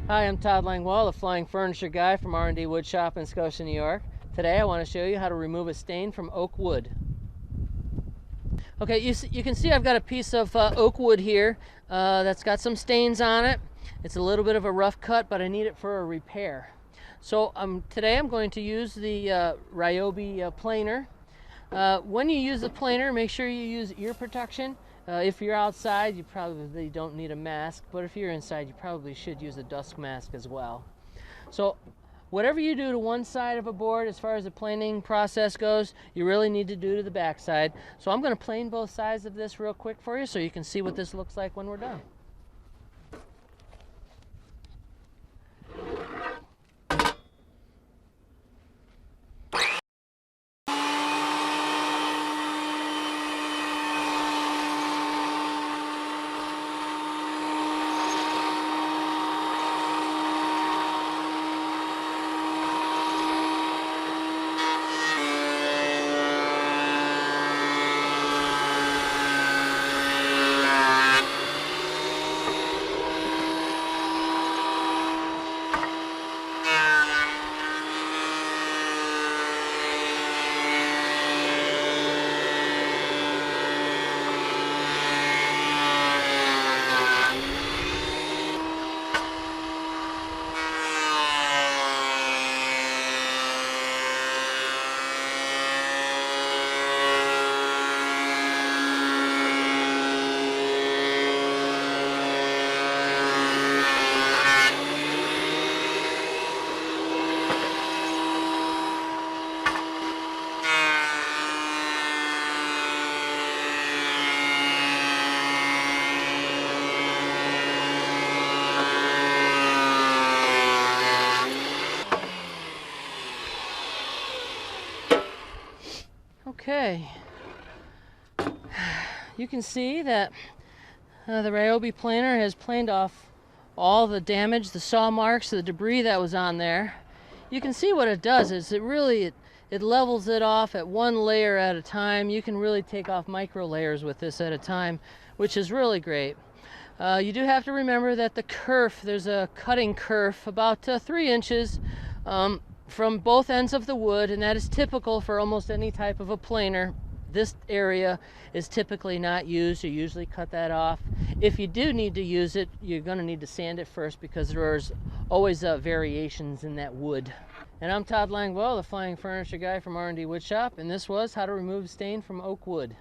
Hi, I'm Todd Langwell, the flying furniture guy from R&D Wood Shop in Scotia, New York. Today I want to show you how to remove a stain from oak wood. Okay, you can see I've got a piece of oak wood here that's got some stains on it. It's a little bit of a rough cut, but I need it for a repair. So today I'm going to use the Ryobi planer. When you use the planer, make sure you use ear protection. If you're outside, you probably don't need a mask, but if you're inside, you probably should use a dust mask as well. So whatever you do to one side of a board as far as the planing process goes, you really need to do to the back side. So I'm going to plane both sides of this real quick for you so you can see what this looks like when we're done. Okay, you can see that the Ryobi planer has planed off all the damage, the saw marks, the debris that was on there. You can see what it does is it levels it off at one layer at a time. You can really take off micro layers with this at a time, which is really great. You do have to remember that the kerf, there's a cutting kerf about 3 inches from both ends of the wood, and that is typical for almost any type of a planer. This area is typically not used. You usually cut that off. If you do need to use it, you're going to need to sand it first because there's always variations in that wood. And I'm Todd Langwell, the flying furniture guy from R&D Wood Shop, and this was how to remove stain from oak wood.